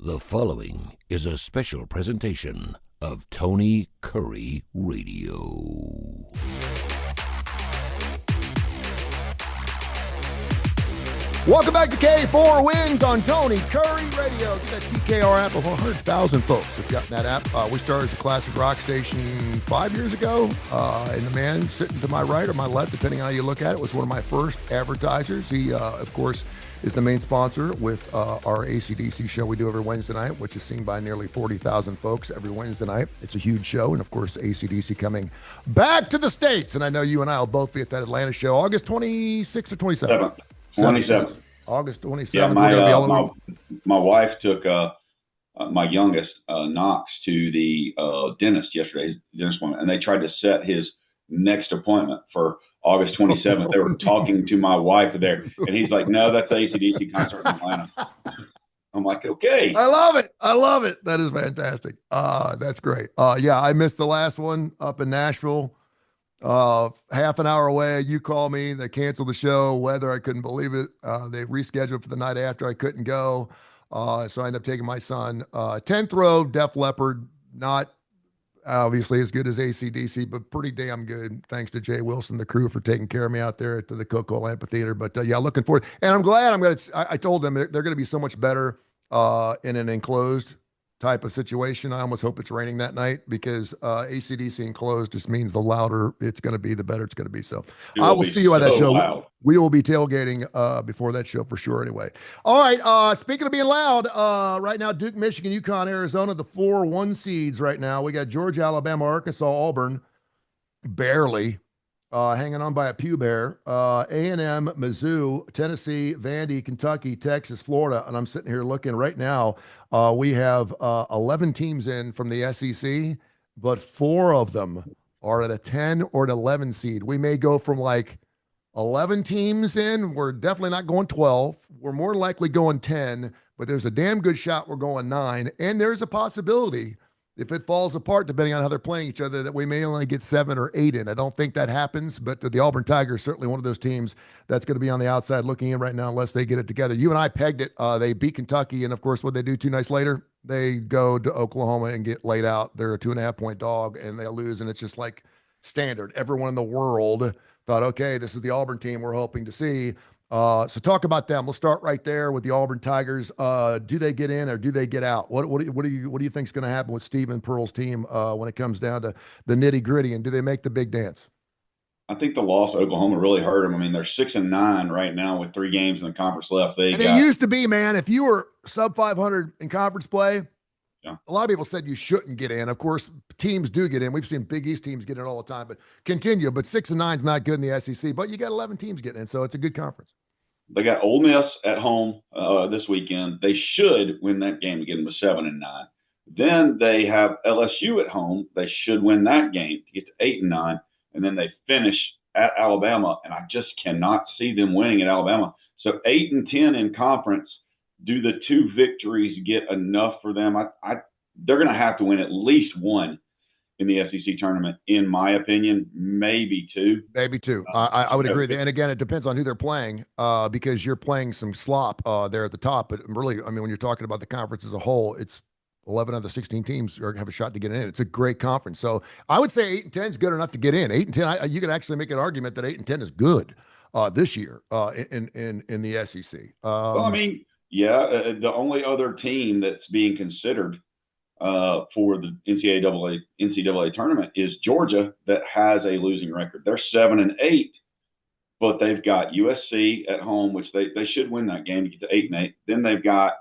The following is a special presentation of Tony Curry Radio. Welcome back to K4Wins on Tony Curry Radio. Get that TKR app. Over 100,000 folks have gotten that app. We started as a classic rock station 5 years ago. And the man sitting to my right or my left, depending on how you look at it, was one of my first advertisers. He, of course, is the main sponsor with our AC/DC show we do every Wednesday night, which is seen by nearly 40,000 folks every Wednesday night. It's a huge show. And, of course, AC/DC coming back to the States. And I know you and I will both be at that Atlanta show August 26th or 27th. 27th. August 27th. Yeah, my wife took my youngest, Knox, to the dentist yesterday, dentist appointment, and they tried to set his next appointment for August 27th. They were talking to my wife there, and he's like, no, that's the AC/DC concert in Atlanta. I'm like, okay. I love it. That is fantastic. That's great. Yeah, I missed the last one up in Nashville. Half an hour away, you call me, they canceled the show. Weather, I couldn't believe it. They rescheduled for the night after. I couldn't go. So I ended up taking my son. 10th row, Def Leppard, not obviously as good as AC/DC, but pretty damn good. Thanks to Jay Wilson, the crew, for taking care of me out there at the Coco Amphitheater. But yeah, looking forward. And I'm glad I told them they're going to be so much better in an enclosed type of situation. I almost hope it's raining that night because AC/DC enclosed just means the louder it's going to be, the better it's going to be. So I will see you at that show. Loud. We will be tailgating before that show for sure anyway. All right, speaking of being loud, right now, Duke, Michigan, UConn, Arizona, the 4-1 seeds right now. We got Georgia, Alabama, Arkansas, Auburn, barely hanging on by a pew bear. A&M, Mizzou, Tennessee, Vandy, Kentucky, Texas, Florida. And I'm sitting here looking right now. We have 11 teams in from the SEC, but 4 of them are at a 10 or an 11 seed. We may go from like 11 teams in. We're definitely not going 12. We're more likely going 10, but there's a damn good shot we're going 9. And there's a possibility, if it falls apart, depending on how they're playing each other, that we may only get 7 or 8 in. I don't think that happens, but the Auburn Tigers, certainly one of those teams that's going to be on the outside looking in right now unless they get it together. You and I pegged it. They beat Kentucky, and, of course, what they do 2 nights later, they go to Oklahoma and get laid out. They're a 2.5-point dog, and they lose, and it's just like standard. Everyone in the world thought, okay, this is the Auburn team we're hoping to see. So talk about them. We'll start right there with the Auburn Tigers. Do they get in or do they get out? What do you think is going to happen with Stephen Pearl's team when it comes down to the nitty gritty, and do they make the big dance? I think the loss to Oklahoma really hurt them. I mean, they're 6-9 right now with 3 games in the conference left. It used to be, man, if you were sub 500 in conference play, yeah, a lot of people said you shouldn't get in. Of course, teams do get in. We've seen Big East teams get in all the time, but continue. But 6-9 is not good in the SEC, but you got 11 teams getting in, so it's a good conference. They got Ole Miss at home this weekend. They should win that game to get them to 7-9. Then they have LSU at home. They should win that game to get to 8-9. And then they finish at Alabama, and I just cannot see them winning at Alabama. So 8-10 in conference. Do the 2 victories get enough for them? They're going to have to win at least 1 in the SEC tournament, in my opinion, maybe 2. Maybe 2. I would agree. And again, it depends on who they're playing because you're playing some slop there at the top. But really, I mean, when you're talking about the conference as a whole, it's 11 of the 16 teams have a shot to get in. It's a great conference. So I would say 8-10 is good enough to get in. 8-10, you could actually make an argument that 8-10 is good this year in the SEC. Well, I mean, yeah, the only other team that's being considered for the NCAA tournament is Georgia, that has a losing record. They're 7-8, but they've got USC at home, which they should win that game to get to 8-8. Then they've got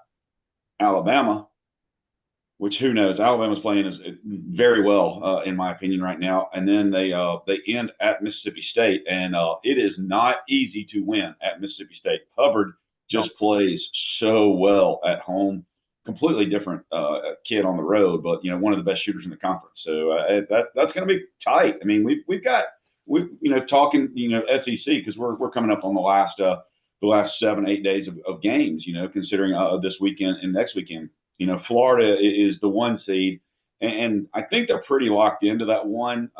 Alabama, which who knows? Alabama's playing very well, in my opinion, right now. And then they end at Mississippi State, and it is not easy to win at Mississippi State. Hubbard just plays so well at home. Completely different kid on the road, but one of the best shooters in the conference. So that's going to be tight. I mean, we've got talking SEC, because we're coming up on the last 7-8 days of games. Considering this weekend and next weekend. Florida is the 1 seed, and I think they're pretty locked into that 1.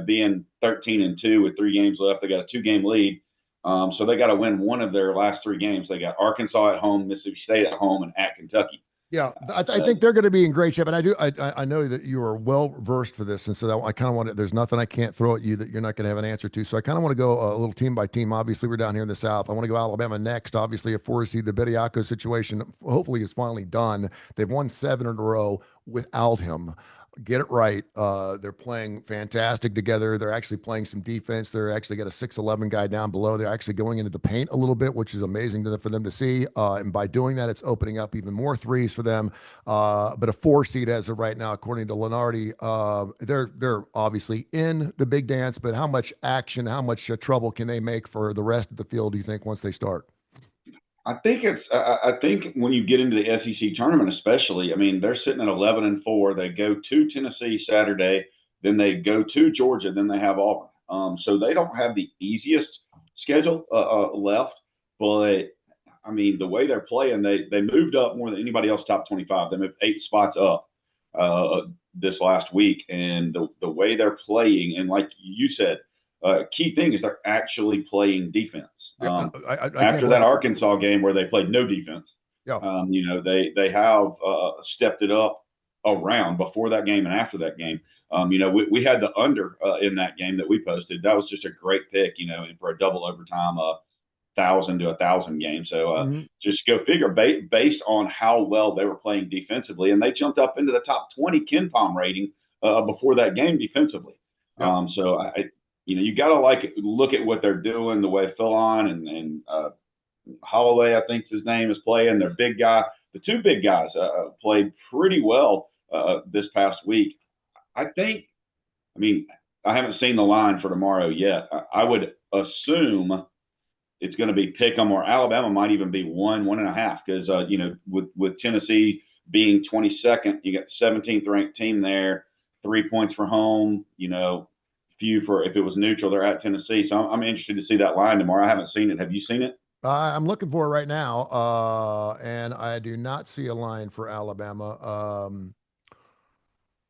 Being 13-2 with 3 games left, they got a 2-game lead. So they got to win one of their last 3 games. They got Arkansas at home, Mississippi State at home, and at Kentucky. Yeah, I think they're going to be in great shape, and I know that you are well versed for this, and so I kind of want to. There's nothing I can't throw at you that you're not going to have an answer to. So I kind of want to go a little team by team. Obviously, we're down here in the South. I want to go Alabama next. Obviously, a 4 seed. The Bediako situation hopefully is finally done. They've won 7 in a row without him. Get it right. They're playing fantastic together. They're actually playing some defense. They're actually got a 6'11" guy down below. They're actually going into the paint a little bit, which is amazing for them to see. And by doing that, it's opening up even more threes for them. But a 4 seed as of right now, according to Lenardi, they're obviously in the big dance. But how much action, how much trouble can they make for the rest of the field? Do you think once they start? I think I think when you get into the SEC tournament, especially, I mean, they're sitting at 11-4. They go to Tennessee Saturday, then they go to Georgia, then they have Auburn. So they don't have the easiest schedule left. But I mean, the way they're playing, they moved up more than anybody else top 25. They moved 8 spots up this last week, and the way they're playing, and like you said, key thing is they're actually playing defense. After that Arkansas game where they played no defense, yeah. They have stepped it up around before that game and after that game. We had the under in that game that we posted. That was just a great pick, and for a double overtime, 1,000 to 1,000 game. So just go figure based on how well they were playing defensively, and they jumped up into the top 20 KenPom rating before that game defensively. Yeah. So you got to look at what they're doing, the way Philon and Holloway, I think his name, is playing. Their big guy, the 2 big guys, played pretty well this past week. I haven't seen the line for tomorrow yet. I would assume it's going to be pick 'em, or Alabama might even be 1.5, because with Tennessee being 22nd, you got the 17th ranked team there, 3 points for home, few for if it was neutral. They're at Tennessee, so I'm interested to see that line tomorrow. I haven't seen it. Have you seen it? I'm looking for it right now, and I do not see a line for Alabama.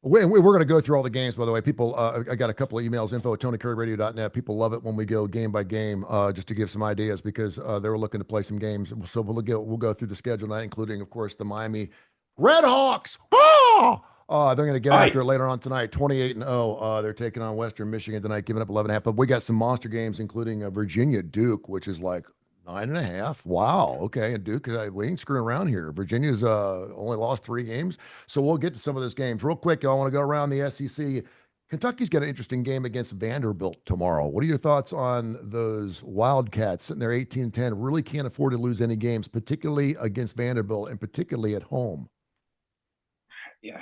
We're going to go through all the games, by the way. People, I got a couple of emails, info@TonyCurryRadio.net. People love it when we go game by game, just to give some ideas, because they were looking to play some games. So we'll go through the schedule tonight, including, of course, the Miami Redhawks. Oh! They're going to get after it later on tonight, 28-0. They're taking on Western Michigan tonight, giving up 11.5. But we got some monster games, including Virginia Duke, which is like 9.5. Wow. Okay. And Duke, we ain't screwing around here. Virginia's only lost 3 games. So we'll get to some of those games. Real quick, I want to go around the SEC. Kentucky's got an interesting game against Vanderbilt tomorrow. What are your thoughts on those Wildcats sitting there 18-10? Really can't afford to lose any games, particularly against Vanderbilt and particularly at home. Yeah.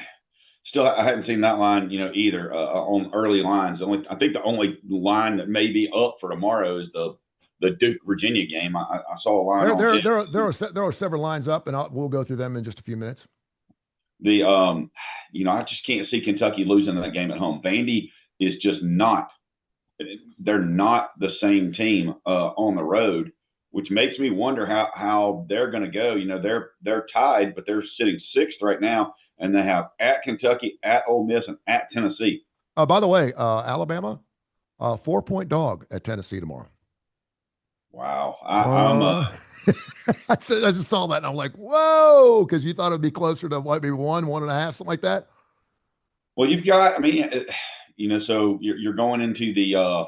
Still, I hadn't seen that line, either on early lines. I think the only line that may be up for tomorrow is the Duke Virginia game. I saw a line. There are several lines up, and we'll go through them in just a few minutes. I just can't see Kentucky losing that game at home. Vandy is just not. They're not the same team on the road, which makes me wonder how they're going to go. They're tied, but they're sitting 6th right now. And they have at Kentucky, at Ole Miss, and at Tennessee. By the way, Alabama, 4-point dog at Tennessee tomorrow. Wow. I just saw that, and I'm like, whoa, because you thought it would be closer to maybe 1.5, something like that. Well, you've got, so you're going into the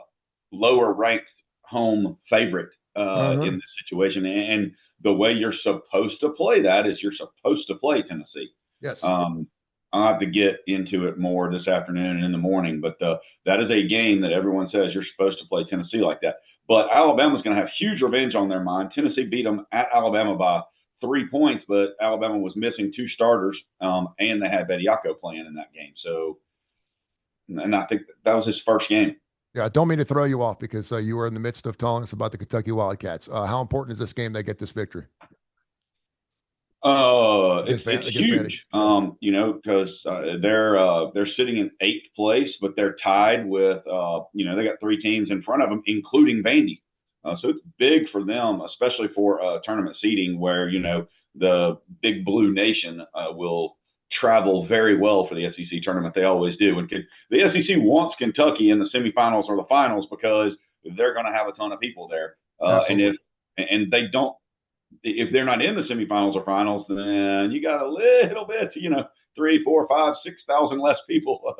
lower ranked home favorite in this situation. And the way you're supposed to play that is you're supposed to play Tennessee. Yes. I'll have to get into it more this afternoon and in the morning, but that is a game that everyone says you're supposed to play Tennessee like that. But Alabama's going to have huge revenge on their mind. Tennessee beat them at Alabama by 3 points, but Alabama was missing 2 starters, and they had Bediako playing in that game. So, and I think that was his first game. Yeah, don't mean to throw you off, because you were in the midst of telling us about the Kentucky Wildcats. How important is this game they get this victory? It's huge, because they're sitting in 8th place, but they're tied with, they got 3 teams in front of them, including Vandy. So it's big for them, especially for tournament seeding, where, the Big Blue Nation will travel very well for the SEC tournament. They always do. And the SEC wants Kentucky in the semifinals or the finals, because they're going to have a ton of people there. And they don't if they're not in the semifinals or finals, then you got a little bit, 3, 4, 5, 6,000 less people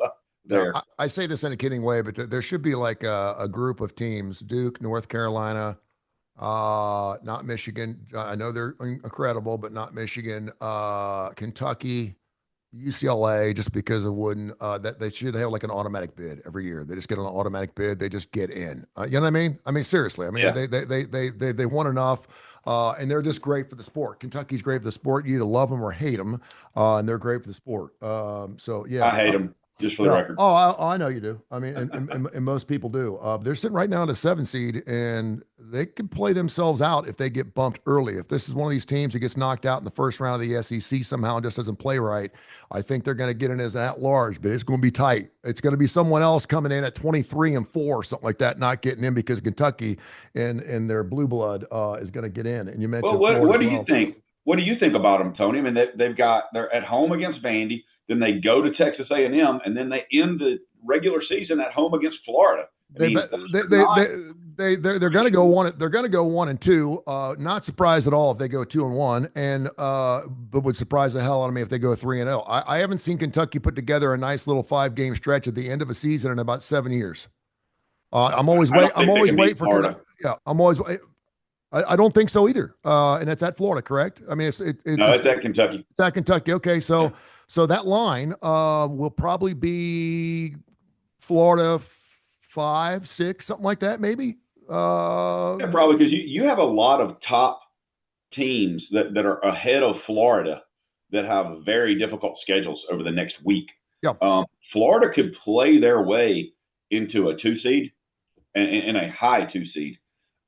there. I say this in a kidding way, but there should be like a group of teams: Duke, North Carolina, not Michigan. I know they're incredible, but not Michigan. Kentucky, UCLA, just because of Wooden, that they should have like an automatic bid every year. They just get an automatic bid. They just get in. You know what I mean? I mean, seriously. I mean, Yeah. they won enough, and they're just great for the sport. Kentucky's great for the sport. You either love them or hate them, and they're great for the sport. So yeah, I hate them. Just for the record. Oh, I know you do. I mean, and most people do. They're sitting right now at a 7 seed, and they can play themselves out if they get bumped early. If this is one of these teams that gets knocked out in the first round of the SEC somehow and just doesn't play right, I think they're going to get in as an at-large, but it's going to be tight. It's going to be someone else coming in at 23-4 or something like that, not getting in because Kentucky and their blue blood is going to get in. And you mentioned what do you think? What do you think about them, Tony? I mean, they're at home against Vandy. Then they go to Texas A&M, and then they end the regular season at home against Florida. They're going to go one. They're going to go 1-2. Not surprised at all if they go 2-1, and but would surprise the hell out of me if they go 3-0. I haven't seen Kentucky put together a nice little 5-game stretch at the end of a season in about 7 years. I'm always waiting for Florida. Yeah, I'm always. I don't think so either. And it's at Florida, correct? I mean, it's at Kentucky. It's at Kentucky. Okay, so. Yeah. So that line will probably be Florida 5, 6, something like that, maybe. Yeah, probably because you have a lot of top teams that are ahead of Florida that have very difficult schedules over the next week. Yeah. Florida could play their way into a 2 seed and a high 2 seed,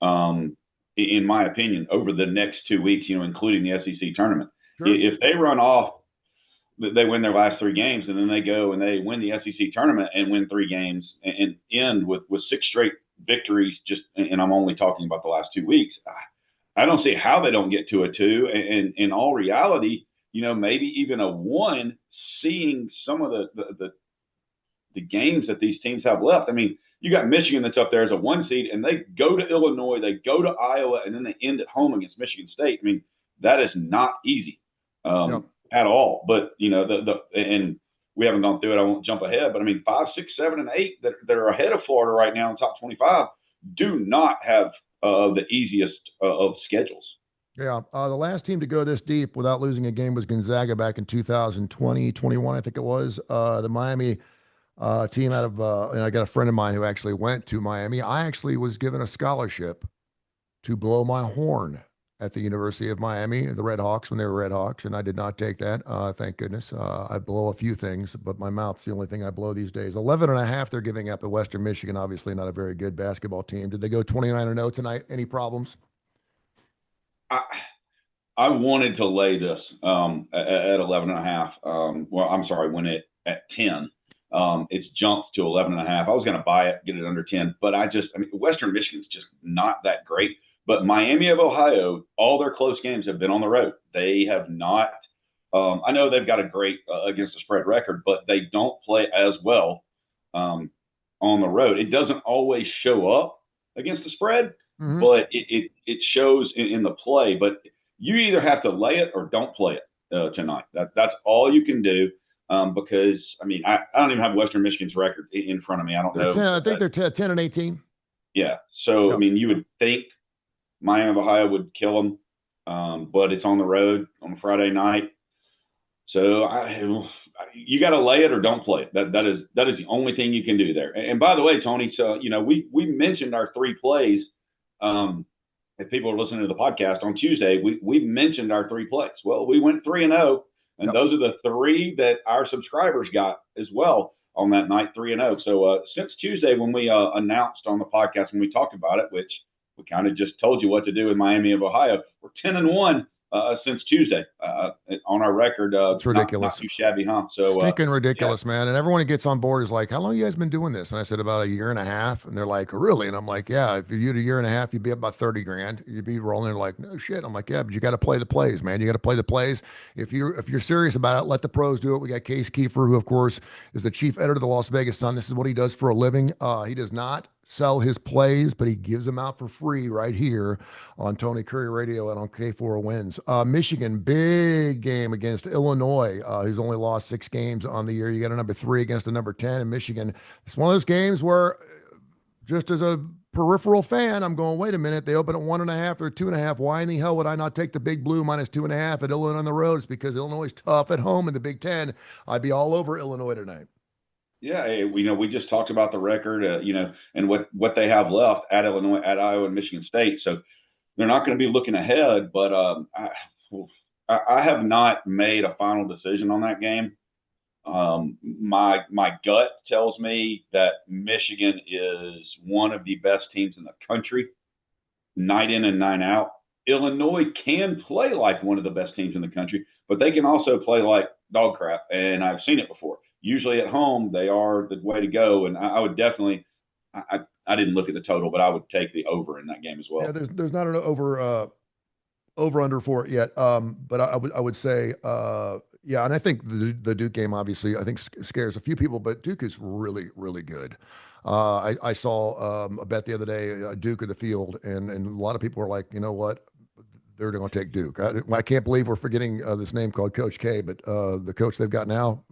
in my opinion, over the next 2 weeks, including the SEC tournament. Sure. If they run off, they win their last 3 games, and then they go and they win the SEC tournament and win 3 games and end with 6 straight victories. And I'm only talking about the last 2 weeks. I don't see how they don't get to a 2. And in all reality, maybe even a 1. Seeing some of the games that these teams have left. I mean, you got Michigan that's up there as a 1 seed, and they go to Illinois, they go to Iowa, and then they end at home against Michigan State. I mean, that is not easy. At all, but and we haven't gone through it. I won't jump ahead, but I mean, 5, 6, 7, and 8 that are ahead of Florida right now in top 25 do not have the easiest of schedules. Yeah, the last team to go this deep without losing a game was Gonzaga back in 2020, 21, I think it was. The Miami team out of, and I got a friend of mine who actually went to Miami. I actually was given a scholarship to blow my horn at the University of Miami, the Red Hawks, when they were Red Hawks, and I did not take that. Thank goodness. I blow a few things, but my mouth's the only thing I blow these days. 11.5 they're giving up at Western Michigan, obviously not a very good basketball team. Did they go 29-0 tonight? Any problems? I wanted to lay this at 11.5. Well, I'm sorry, when it at 10. It's jumped to 11.5. I was going to buy it, get it under 10, but Western Michigan's just not that great. But Miami of Ohio, all their close games have been on the road. They have not. I know they've got a great against the spread record, but they don't play as well on the road. It doesn't always show up against the spread, but it shows in the play. But you either have to lay it or don't play it tonight. That's all you can do. Because I don't even have Western Michigan's record in front of me. I don't know. I think they're 10-18. Yeah. So Yep. you would think Miami of Ohio would kill them, but it's on the road on a Friday night. So you got to lay it or don't play it. That is the only thing you can do there. And by the way, Tony, so we mentioned our 3 plays. If people are listening to the podcast on Tuesday, we mentioned our 3 plays. Well, we went 3-0. And those are the 3 that our subscribers got as well on that night, 3-0. So since Tuesday, when we announced on the podcast, when we talked about it, which we kind of just told you what to do in Miami of Ohio, we're 10-1 since Tuesday on our record. It's ridiculous. Not too shabby, huh? So stinking ridiculous, man. And everyone who gets on board is like, how long have you guys been doing this? And I said, about a year and a half. And they're like, really? And I'm like, yeah, if you did a year and a half, you'd be up about 30 grand. You'd be rolling. They're like, no shit. I'm like, yeah, but you got to play the plays, man. You got to play the plays. If you're serious about it, let the pros do it. We got Case Kiefer, who of course is the chief editor of the Las Vegas Sun. This is what he does for a living. He does not sell his plays, but he gives them out for free right here on Tony Curry Radio and on K4Wins. Michigan, big game against Illinois, who's only lost 6 games on the year. You got a number 3 against a number 10 in Michigan. It's one of those games where, just as a peripheral fan, I'm going, wait a minute, they open at 1.5 or 2.5. Why in the hell would I not take the big blue -2.5 at Illinois on the road? It's because Illinois is tough at home in the Big Ten. I'd be all over Illinois tonight. Yeah, we just talked about the record, and what they have left at Illinois, at Iowa, and Michigan State. So they're not going to be looking ahead. But I have not made a final decision on that game. My gut tells me that Michigan is one of the best teams in the country, night in and night out. Illinois can play like one of the best teams in the country, but they can also play like dog crap, and I've seen it before. Usually at home, they are the way to go, and I would definitely I didn't look at the total, but I would take the over in that game as well. Yeah, there's not an over under for it yet. But I would say yeah, and I think the Duke game obviously I think scares a few people, but Duke is really really good. I saw a bet the other day, Duke in the field, and a lot of people were like, you know what, they're going to take Duke. I can't believe we're forgetting this name called Coach K, but the coach they've got now,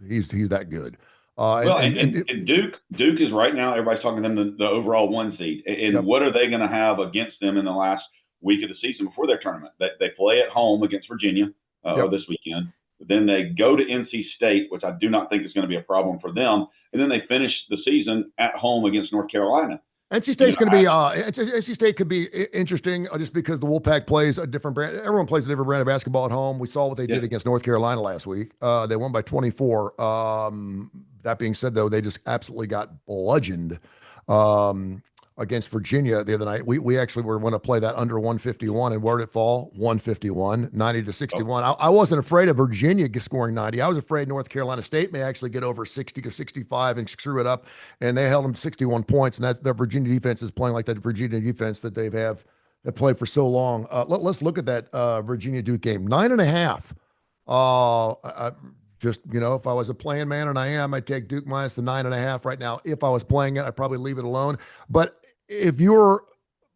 he's that good. And Duke is right now, everybody's talking to them the overall 1 seed. And Yep. what are they going to have against them in the last week of the season before their tournament? They play at home against Virginia Yep. this weekend. Then they go to NC State, which I do not think is going to be a problem for them. And then they finish the season at home against North Carolina. NC State's going to be NC State could be interesting just because the Wolfpack plays a different brand. Everyone plays a different brand of basketball at home. We saw what they did against North Carolina last week. They won by 24. That being said, though, they just absolutely got bludgeoned against Virginia the other night. We actually were going to play that under 151, and where did it fall? 151, 90-61. I wasn't afraid of Virginia scoring 90. I was afraid North Carolina State may actually get over 60 or 65 and screw it up, and they held them 61 points, and that's their Virginia defense is playing like that Virginia defense that have played for so long. Let's look at that Virginia Duke game. 9.5. Just, if I was a playing man, and I am, I'd take Duke minus the 9.5 right now. If I was playing it, I'd probably leave it alone. But if you're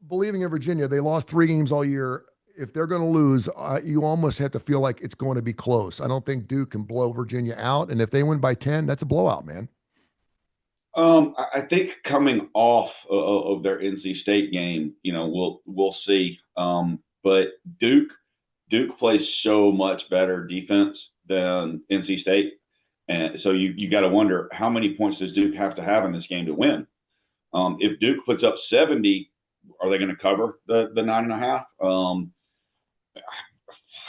believing in Virginia, they lost 3 games all year. If they're going to lose, you almost have to feel like it's going to be close. I don't think Duke can blow Virginia out. And if they win by 10, that's a blowout, man. I think coming off of their NC State game, we'll see. But Duke plays so much better defense than NC State, and so you got to wonder how many points does Duke have to have in this game to win. If Duke puts up 70, are they going to cover the 9.5?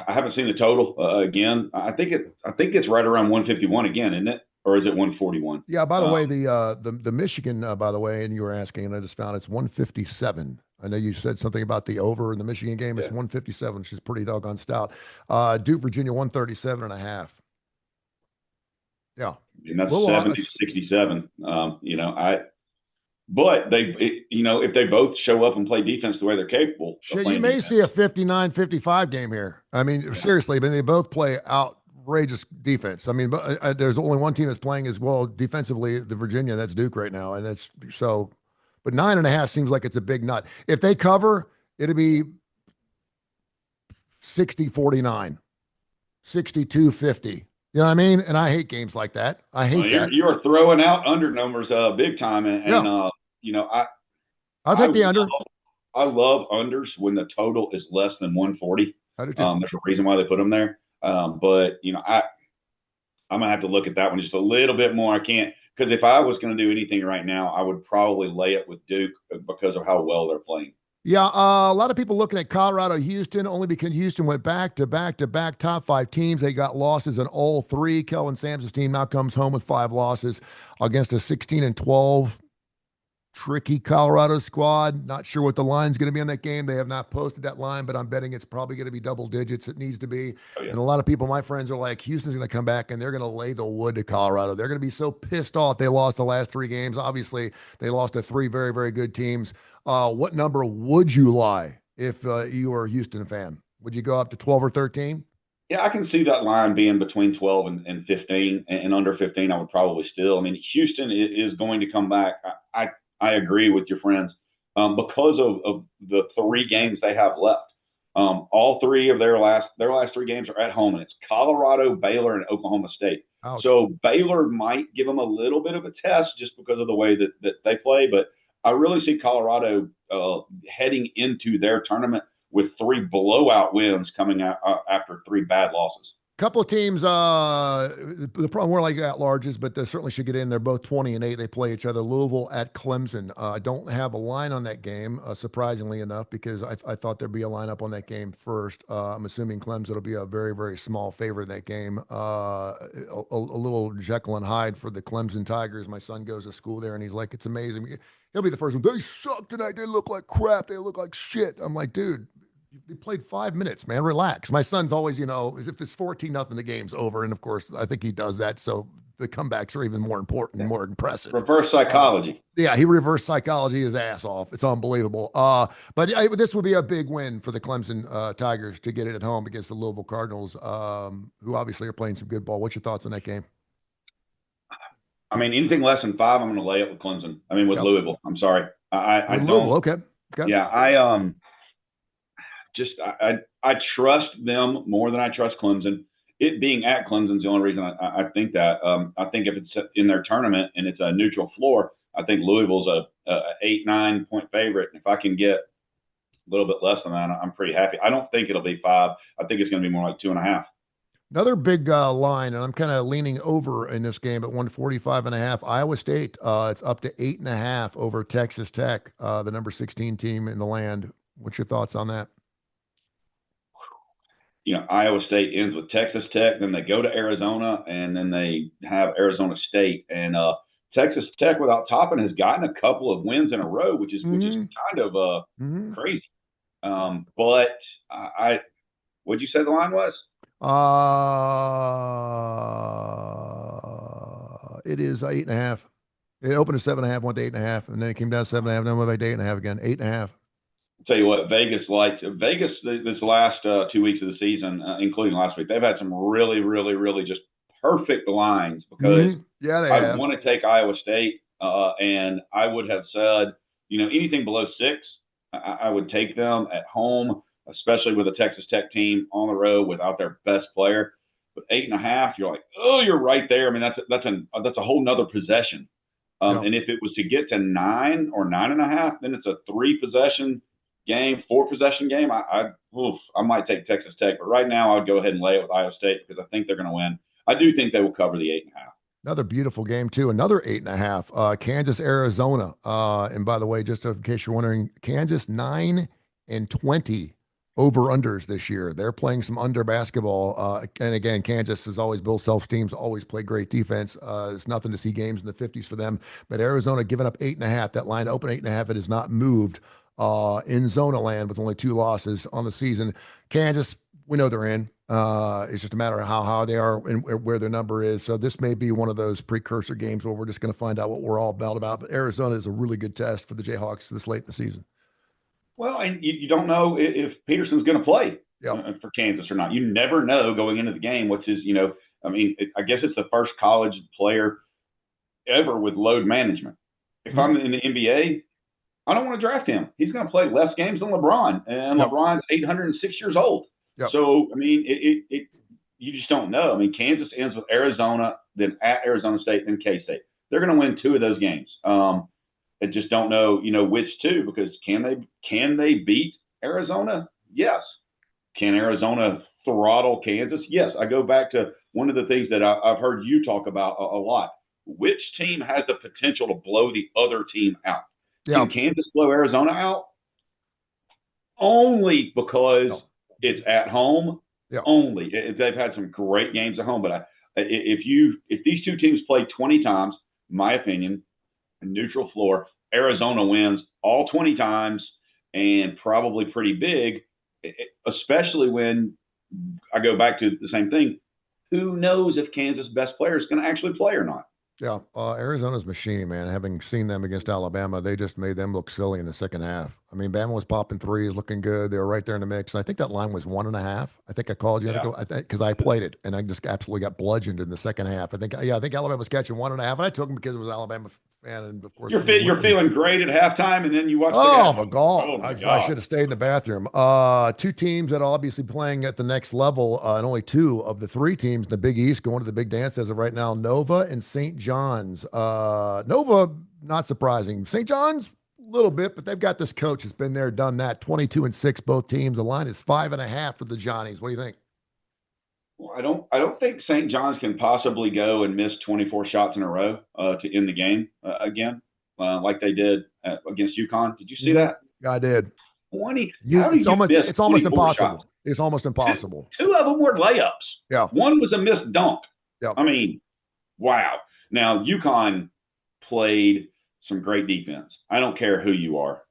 I haven't seen the total again. I think it's right around 151 again, isn't it? Or is it 141? Yeah. By the way, the Michigan, by the way, and you were asking, and I just found it's 157. I know you said something about the over in the Michigan game. It's 157, which is pretty doggone stout. Duke, Virginia, 137.5. Yeah. And that's 70-67. But if they both show up and play defense the way they're capable. You may see a 59-55 game here. I mean, seriously, they both play outrageous defense. I mean, but there's only one team that's playing as well defensively, the Virginia, that's Duke right now. And it's so, but 9.5 seems like it's a big nut. If they cover, it'll be 60-49, 62-50. You know what I mean? And I hate games like that. I hate that. You're throwing out under numbers big time. I'll take the under. I love unders when the total is less than 140. I do too. There's a reason why they put them there. I'm going to have to look at that one just a little bit more. I can't, because if I was going to do anything right now, I would probably lay it with Duke because of how well they're playing. Yeah, a lot of people looking at Colorado, Houston, only because Houston went back to back to back top 5 teams. They got losses in all 3. Kelvin Sampson's team now comes home with 5 losses against a 16-12 tricky Colorado squad. Not sure what the line's going to be on that game. They have not posted that line, but I'm betting it's probably going to be double digits. It needs to be. Oh, yeah. And a lot of people, my friends, are like, Houston's going to come back and they're going to lay the wood to Colorado. They're going to be so pissed off they lost the last 3 games. Obviously, they lost to 3 very, very good teams. What number would you lie if you were a Houston fan? Would you go up to 12 or 13? Yeah, I can see that line being between 12 and 15, and under 15, I would probably still. I mean, Houston is going to come back. I I agree with your friends because of the 3 games they have left. All 3 of their last 3 games are at home, and it's Colorado, Baylor, and Oklahoma State. Ouch. So Baylor might give them a little bit of a test just because of the way that they play, but I really see Colorado heading into their tournament with 3 blowout wins coming out after 3 bad losses. Couple of teams, the problem more like at larges, but they certainly should get in. They're both 20-8. They play each other. Louisville at Clemson. I don't have a line on that game, surprisingly enough, because I thought there'd be a lineup on that game first. I'm assuming Clemson will be a very, very small favorite in that game. A little Jekyll and Hyde for the Clemson Tigers. My son goes to school there, and he's like, it's amazing. He'll be the first one. They suck tonight. They look like crap. They look like shit. I'm like, dude. They played 5 minutes, man. Relax. My son's always, if it's 14-0, the game's over. And of course, I think he does that. So the comebacks are even more important and more impressive. Reverse psychology. Yeah, he reversed psychology his ass off. It's unbelievable. But this would be a big win for the Clemson Tigers to get it at home against the Louisville Cardinals, who obviously are playing some good ball. What's your thoughts on that game? I mean, anything less than 5, I'm going to lay it with Clemson. I mean, with Louisville. I'm sorry. I don't. Louisville, okay. Yeah, I trust them more than I trust Clemson. It being at Clemson is the only reason I think that. I think if it's in their tournament and it's a neutral floor, I think Louisville's a 8-9 point favorite. And if I can get a little bit less than that, I'm pretty happy. I don't think it'll be 5. I think it's going to be more like 2.5. Another big line, and I'm kind of leaning over in this game at 145.5. Iowa State, it's up to 8.5 over Texas Tech, the number 16 team in the land. What's your thoughts on that? Iowa State ends with Texas Tech, then they go to Arizona, and then they have Arizona State. And Texas Tech, without Toppin, has gotten a couple of wins in a row, which is kind of crazy. But what'd you say the line was? It is 8.5. It opened at 7.5, went to 8.5, and then it came down to 7.5, then went back to 8.5 again. 8.5. Tell you what, Vegas this last 2 weeks of the season, including last week, they've had some really, really, really just perfect lines because I want to take Iowa State, and I would have said, anything below 6, I would take them at home, especially with a Texas Tech team on the road without their best player. But 8.5, you're like, oh, you're right there. I mean, that's a whole nother possession. And if it was to get to 9 or 9.5, then it's a 3-possession game, 4-possession game. I might take Texas Tech, but right now I would go ahead and lay it with Iowa State because I think they're going to win. I do think they will cover the 8.5. Another beautiful game too. Another 8.5. Kansas, Arizona. And by the way, just in case you're wondering, Kansas 9-20 over-unders this year. They're playing some under basketball. And again, Kansas is always, Bill Self's teams always play great defense. It's nothing to see games in the 50s for them. But Arizona giving up 8.5. That line open 8.5. It has not moved in Zona land with only 2 losses on the season. Kansas, we know they're in. It's just a matter of how high they are and where their number is. So this may be one of those precursor games where we're just going to find out what we're all about. But Arizona is a really good test for the Jayhawks this late in the season. Well, and you don't know if Peterson's going to play for Kansas or not. You never know going into the game, which is, I guess it's the first college player ever with load management. If I'm in the NBA, I don't want to draft him. He's going to play less games than LeBron, and LeBron's 806 years old. Yep. So, I mean, you just don't know. I mean, Kansas ends with Arizona, then at Arizona State, then K-State. They're going to win 2 of those games. I just don't know, which 2, because can they beat Arizona? Yes. Can Arizona throttle Kansas? Yes. I go back to one of the things that I've heard you talk about a lot. Which team has the potential to blow the other team out? Yeah. Can Kansas blow Arizona out? Only because it's at home. Yeah. Only. They've had some great games at home, but if these 2 teams play 20 times, my opinion, a neutral floor, Arizona wins all 20 times and probably pretty big, especially when I go back to the same thing. Who knows if Kansas' best player is going to actually play or not? Yeah, Arizona's machine, man. Having seen them against Alabama, they just made them look silly in the second half. I mean, Bama was popping threes, looking good. They were right there in the mix. And I think that line was 1.5. I think I called you. Yeah. I think because I played it and I just absolutely got bludgeoned in the second half. I think Alabama was catching 1.5, and I took them because it was Alabama fan, and of course You're feeling great at halftime, and then you watch the oh game. my God! Oh my I God! should have stayed in the bathroom. Two teams that are obviously playing at the next level, and only two of the three teams in the Big East going to the big dance as of right now: Nova and St. John's. Nova, not surprising. St. John's, a little bit, but they've got this coach that's been there, done that. 22-6, both teams. The line is 5.5 for the Johnnies. What do you think? Well, I don't think St. John's can possibly go and miss 24 shots in a row to end the game again, like they did against UConn. Did you see that? I did. 20. How do It's you miss it's almost 24 impossible. shots? It's almost impossible. Two of them were layups. Yeah. One was a missed dunk. Yeah. I mean, wow. Now, UConn played some great defense. I don't care who you are.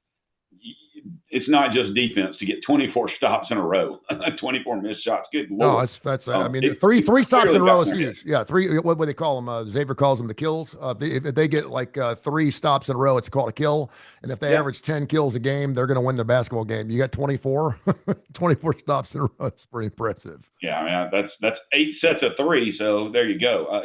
It's not just defense to get 24 stops in a row, 24 missed shots. Good Lord. No, that's. I mean, three stops in a row is huge. Yeah, three. What do they call them? Xavier calls them the kills. If they get like 3 stops in a row, it's called a kill. And if they average 10 kills a game, they're going to win the basketball game. You got 24, 24 stops in a row. It's pretty impressive. Yeah, I mean, that's 8 sets of 3. So there you go.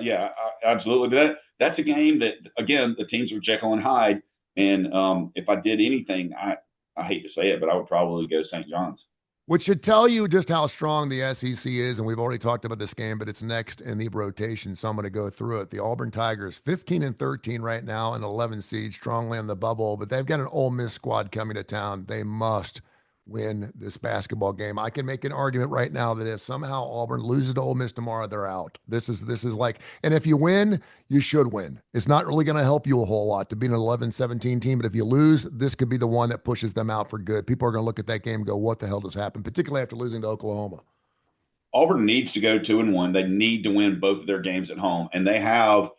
Absolutely. But that's a game that, again, the teams were Jekyll and Hyde. And if I did anything, I hate to say it, but I would probably go St. John's. Which should tell you just how strong the SEC is. And we've already talked about this game, but it's next in the rotation. So I'm going to go through it. The Auburn Tigers, 15-13 right now, and 11 seed, strongly on the bubble. But they've got an Ole Miss squad coming to town. They must win this basketball game. I can make an argument right now that if somehow Auburn loses to Ole Miss tomorrow, they're out. This is like, and if you win, you should win. It's not really going to help you a whole lot to be an 11-17 team, but if you lose, this could be the one that pushes them out for good. People are going to look at that game and go, what the hell just happened, particularly after losing to Oklahoma. Auburn needs to go 2-1. They need to win both of their games at home, and they have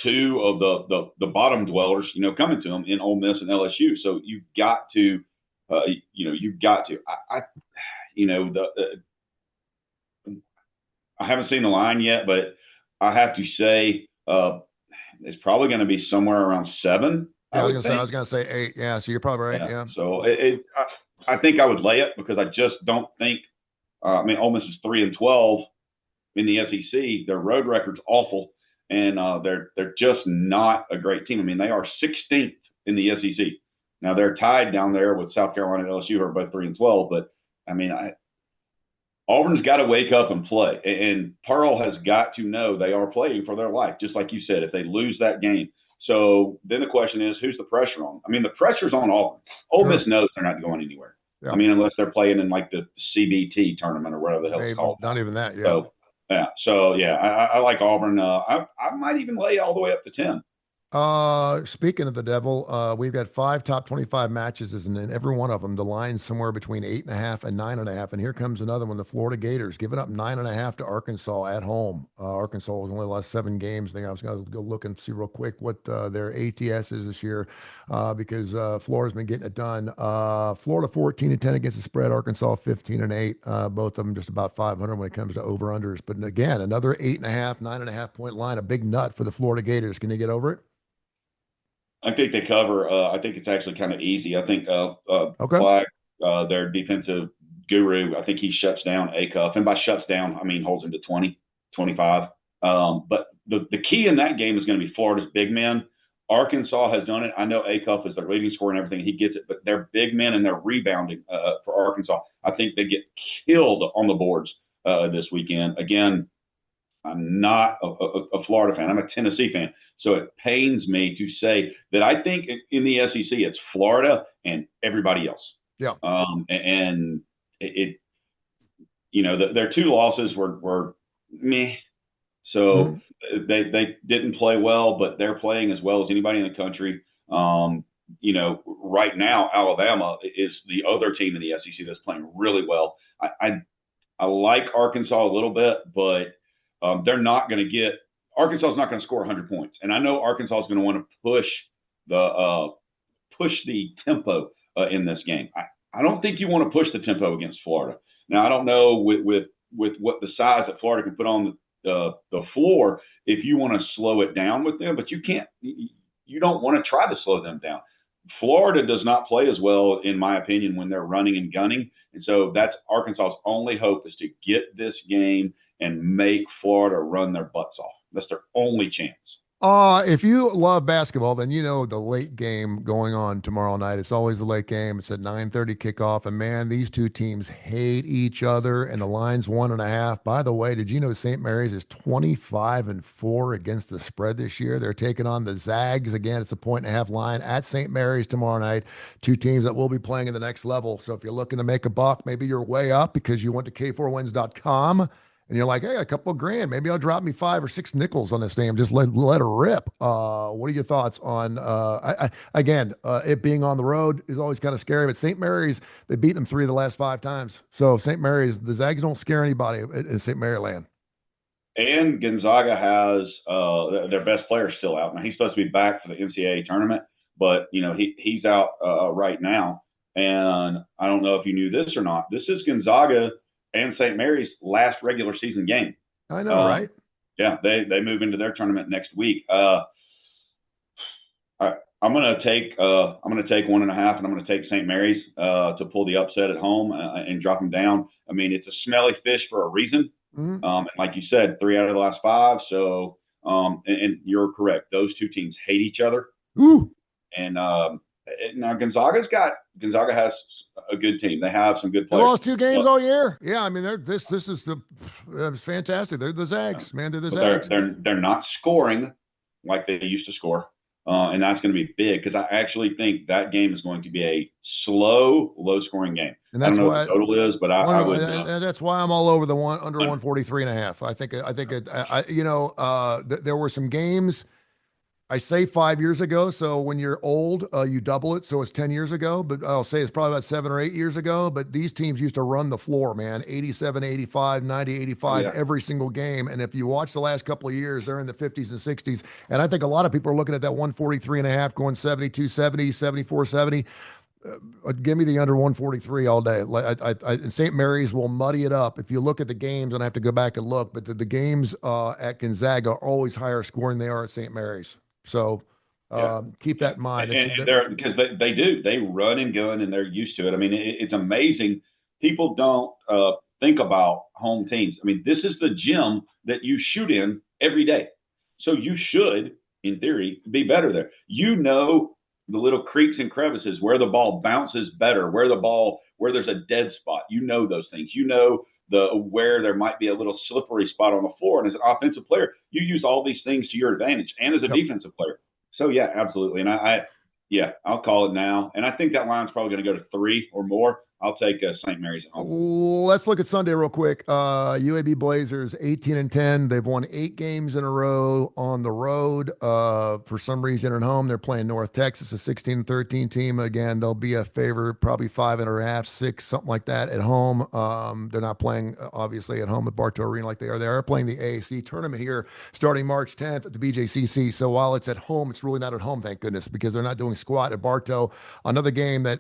two of the bottom dwellers, coming to them in Ole Miss and LSU. So you've got to. You've got to. I haven't seen the line yet, but I have to say it's probably going to be somewhere around 7. Yeah, I was going to say 8. Yeah, so you're probably right. Yeah. So I think I would lay it because I just don't think. Ole Miss is 3-12 in the SEC. Their road record's awful, and they're just not a great team. I mean, they are 16th in the SEC. Now they're tied down there with South Carolina and LSU, who are both 3-12. But I mean, Auburn's got to wake up and play, and Pearl has got to know they are playing for their life, just like you said. If they lose that game, so then the question is, who's the pressure on? I mean, the pressure's on Auburn. Ole Miss knows they're not going anywhere. Yeah. I mean, unless they're playing in like the CBT tournament or whatever the hell it's called. Not even that. Yeah. So I like Auburn. I might even lay all the way up to 10. Speaking of the devil, we've got 5 top 25 matches, and in every one of them, the line's somewhere between 8.5 and 9.5. And here comes another one. The Florida Gators giving up 9.5 to Arkansas at home. Arkansas was only lost 7 games. I was going to go look and see real quick what their ATS is this year, because Florida's been getting it done. Florida 14-10 against the spread. Arkansas 15-8. Both of them just about 500 when it comes to over-unders. But again, another 8.5, 9.5 point line, a big nut for the Florida Gators. Can they get over it? I think they cover. I think it's actually kind of easy. I think Black, their defensive guru, I think he shuts down Acuff. And by shuts down, I mean holds him to 20, 25. But the key in that game is going to be Florida's big men. Arkansas has done it. I know Acuff is their leading scorer and everything. He gets it. But they're big men and they're rebounding for Arkansas. I think they get killed on the boards this weekend. Again, I'm not a Florida fan. I'm a Tennessee fan. So it pains me to say that I think in the SEC it's Florida and everybody else. Yeah. And their 2 losses were meh. So they didn't play well, but they're playing as well as anybody in the country. Right now Alabama is the other team in the SEC that's playing really well. I like Arkansas a little bit, but they're not going to get. Arkansas is not going to score 100 points, and I know Arkansas is going to want to push the tempo in this game. I don't think you want to push the tempo against Florida. Now I don't know with what the size that Florida can put on the floor if you want to slow it down with them, but you can't. You don't want to try to slow them down. Florida does not play as well, in my opinion, when they're running and gunning. And so that's Arkansas's only hope, is to get this game and make Florida run their butts off. That's their only chance. If you love basketball, then you know the late game going on tomorrow night. It's always the late game. It's at 9:30 kickoff. And man, these two teams hate each other, and the line's 1.5. By the way, did you know St. Mary's is 25-4 against the spread this year? They're taking on the Zags. Again, it's a 1.5 line at St. Mary's tomorrow night. Two teams that will be playing in the next level. So if you're looking to make a buck, maybe you're way up because you went to K4Wins.com. And you're like, hey, a couple of grand. Maybe I'll drop me 5 or 6 nickels on this thing. Just let her rip. What are your thoughts on, it being on the road is always kind of scary, but St. Mary's, they beat them 3 of the last 5 times. So St. Mary's, the Zags don't scare anybody in St. Maryland. And Gonzaga has their best player still out. Now, he's supposed to be back for the NCAA tournament, but, he's out right now. And I don't know if you knew this or not. This is Gonzaga and St. Mary's last regular season game. I know, right? Yeah, they move into their tournament next week. I'm gonna take 1.5, and I'm gonna take St. Mary's to pull the upset at home and drop them down. I mean, it's a smelly fish for a reason. Mm-hmm. And like you said, 3 out of the last 5. So, and you're correct; those two teams hate each other. Ooh. And now Gonzaga has a good team. They have some good players. They lost 2 games all year. Yeah, I mean, this is it's fantastic. They're the Zags, man. They're the Zags. They're not scoring like they used to score, and that's going to be big, because I actually think that game is going to be a slow, low-scoring game. And that's I don't know why what the total is, but I would. And that's why I'm all over the under 143.5. There were some games. I say 5 years ago. So when you're old, you double it. So it's 10 years ago, but I'll say it's probably about 7 or 8 years ago. But these teams used to run the floor, man, 87, 85, 90, 85 every single game. And if you watch the last couple of years, they're in the 50s and 60s. And I think a lot of people are looking at that 143.5 going 72, 70, 74, 70. Give me the under 143 all day. And St. Mary's will muddy it up. If you look at the games, and I have to go back and look, but the games at Gonzaga are always higher scoring than they are at St. Mary's. So keep that in mind. And because they run and gun, and they're used to it. I mean, it's amazing. People don't think about home teams. I mean, this is the gym that you shoot in every day. So you should, in theory, be better there. The little creaks and crevices where the ball bounces better, where there's a dead spot. Those things. Where there might be a little slippery spot on the floor. And as an offensive player, you use all these things to your advantage, and as a defensive player. So yeah, absolutely. And I'll call it now. And I think that line's probably going to go to 3 or more. I'll take St. Mary's at home. Let's look at Sunday real quick. UAB Blazers 18-10. They've won 8 games in a row on the road. For some reason at home, they're playing North Texas, a 16-13 team. Again, they'll be a favorite, probably 5.5, 6, something like that at home. They're not playing obviously at home at Bartow Arena like they are. They are playing the AAC tournament here starting March 10th at the BJCC. So while it's at home, it's really not at home, thank goodness, because they're not doing squat at Bartow. Another game that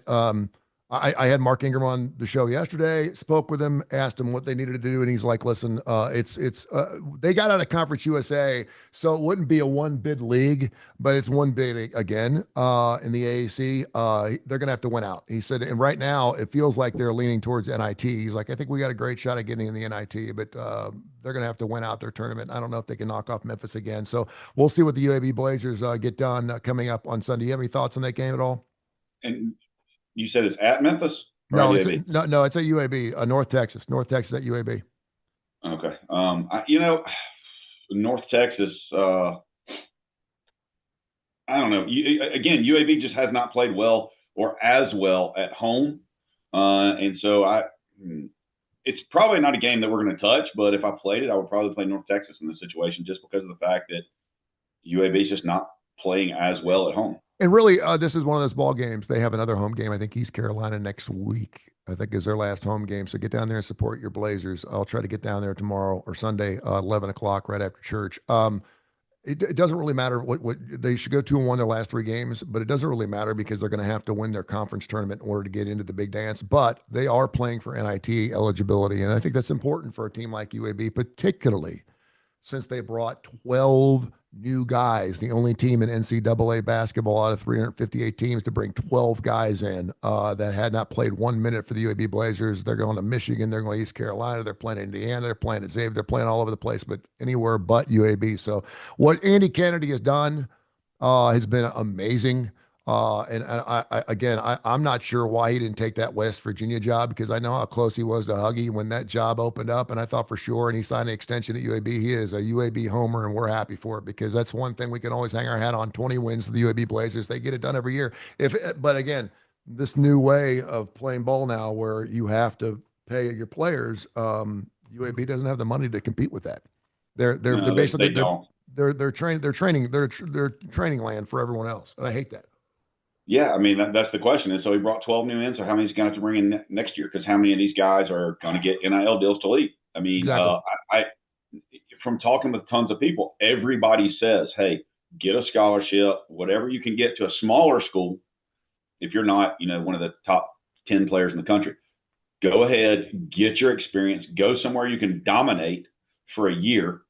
I had Mark Ingram on the show yesterday, spoke with him, asked him what they needed to do, and he's like, listen, they got out of Conference USA, so it wouldn't be a 1-bid league, but it's 1 bid again in the AAC. They're going to have to win out. He said, and right now it feels like they're leaning towards NIT. He's like, I think we got a great shot at getting in the NIT, but they're going to have to win out their tournament. I don't know if they can knock off Memphis again. So we'll see what the UAB Blazers get done coming up on Sunday. You have any thoughts on that game at all? And you said it's at Memphis? No, it's at UAB, North Texas. North Texas at UAB. Okay. North Texas, I don't know. UAB just has not played well or as well at home. And so it's probably not a game that we're going to touch, but if I played it, I would probably play North Texas in this situation, just because of the fact that UAB is just not playing as well at home. And really, this is one of those ball games. They have another home game, I think East Carolina next week, I think is their last home game. So get down there and support your Blazers. I'll try to get down there tomorrow or Sunday, 11 o'clock right after church. It doesn't really matter what they should go 2-1 their last 3 games, but it doesn't really matter because they're going to have to win their conference tournament in order to get into the big dance. But they are playing for NIT eligibility. And I think that's important for a team like UAB, particularly since they brought 12 new guys, the only team in NCAA basketball out of 358 teams to bring 12 guys in that had not played 1 minute for the UAB Blazers. They're going to Michigan. They're going to East Carolina. They're playing Indiana. They're playing at Xavier. They're playing all over the place, but anywhere but UAB. So what Andy Kennedy has done has been amazing. I'm not sure why he didn't take that West Virginia job, because I know how close he was to Huggy when that job opened up, and I thought for sure, and he signed an extension at UAB. He is a UAB homer, and we're happy for it, because that's one thing we can always hang our hat on. 20 wins for the UAB Blazers. They get it done every year. But again, this new way of playing ball now, where you have to pay your players, UAB doesn't have the money to compete with that. They're basically they're training land for everyone else, and I hate that. Yeah, I mean, that's the question. And so he brought 12 new in, so how many he's going to have to bring in next year? Because how many of these guys are going to get NIL deals to leave? I mean, exactly. From talking with tons of people, everybody says, hey, get a scholarship, whatever you can get to a smaller school. If you're not, one of the top 10 players in the country, go ahead, get your experience, go somewhere you can dominate for a year,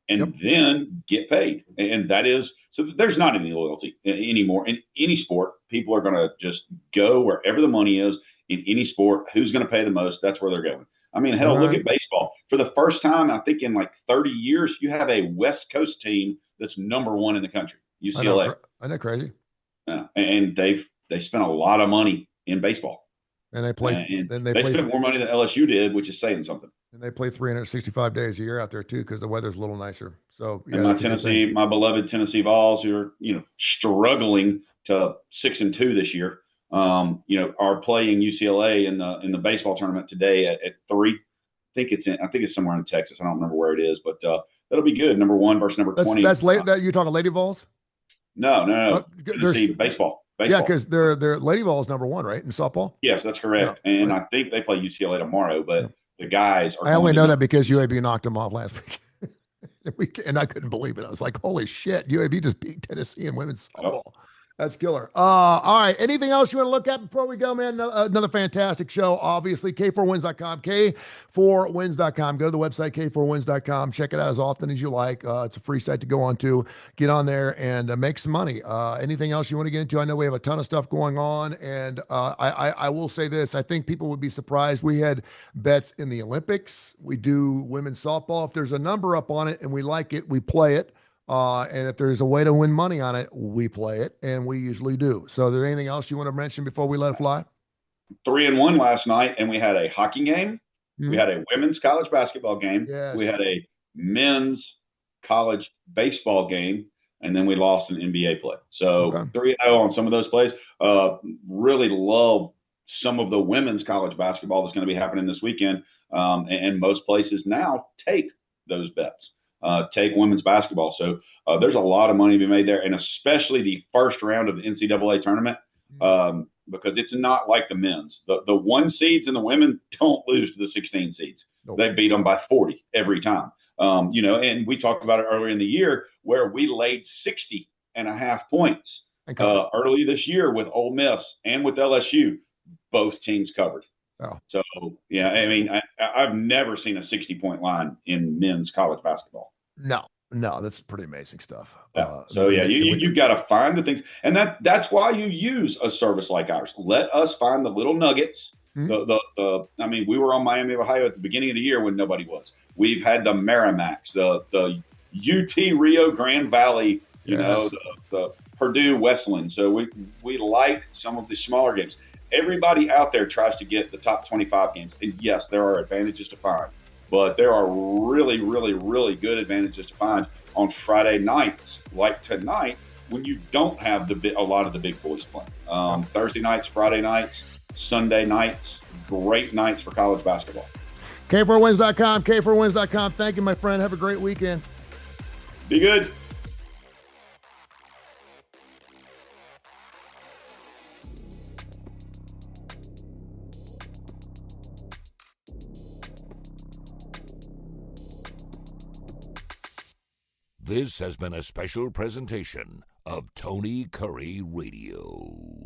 and then get paid. And that is – so there's not any loyalty anymore in any sport. People are going to just go wherever the money is in any sport. Who's going to pay the most? That's where they're going. I mean, hell, look at baseball. For the first time, I think in like 30 years, you have a West Coast team that's number one in the country, UCLA. I know, crazy. And they spent a lot of money in baseball. And they play. They spent more money than LSU did, which is saying something. And they play 365 days a year out there too, because the weather's a little nicer. So yeah, and my beloved Tennessee Vols, who are struggling to 6-2 this year, are playing UCLA in the baseball tournament today at 3. I think it's somewhere in Texas. I don't remember where it is, but that'll be good. Number 1 versus number 20. That's late. You're talking Lady Vols? No. There's baseball. Yeah, because they're Lady Vols number 1, right, in softball? Yes, that's correct. Yeah, and right. I think they play UCLA tomorrow, but. Yeah. The guys are. I only know that because UAB knocked them off last week. And I couldn't believe it. I was like, holy shit, UAB just beat Tennessee in women's softball. That's killer. All right. Anything else you want to look at before we go, man? Another fantastic show, obviously. K4Wins.com. K4Wins.com. Go to the website, K4Wins.com. Check it out as often as you like. It's a free site to go on to. Get on there and make some money. Anything else you want to get into? I know we have a ton of stuff going on. And I will say this. I think people would be surprised. We had bets in the Olympics. We do women's softball. If there's a number up on it and we like it, we play it. And if there's a way to win money on it, we play it, and we usually do. So is there anything else you want to mention before we let it fly? 3-1 last night, and we had a hockey game. Mm-hmm. We had a women's college basketball game. Yes. We had a men's college baseball game, and then we lost an NBA play. So 3-0 on some of those plays. Really love some of the women's college basketball that's going to be happening this weekend. And most places now take those bets. Take women's basketball. So there's a lot of money to be made there, and especially the first round of the NCAA tournament, because it's not like the men's. The 1 seeds and the women don't lose to the 16 seeds. Nope. They beat them by 40 every time. And we talked about it earlier in the year where we laid 60.5 points early this year with Ole Miss and with LSU. Both teams covered. Oh. So, yeah, I mean, I've never seen a 60-point line in men's college basketball. No, that's pretty amazing stuff. You've got to find the things. And that's why you use a service like ours. Let us find the little nuggets. Mm-hmm. I mean, we were on Miami of Ohio at the beginning of the year when nobody was. We've had the Merrimax, the UT Rio Grande Valley, the Purdue Westland. So we like some of the smaller games. Everybody out there tries to get the top 25 games. And yes, there are advantages to find, but there are really, really, really good advantages to find on Friday nights, like tonight, when you don't have a lot of the big boys playing. Thursday nights, Friday nights, Sunday nights, great nights for college basketball. K4Wins.com, K4Wins.com. Thank you, my friend. Have a great weekend. Be good. This has been a special presentation of Tony Curry Radio.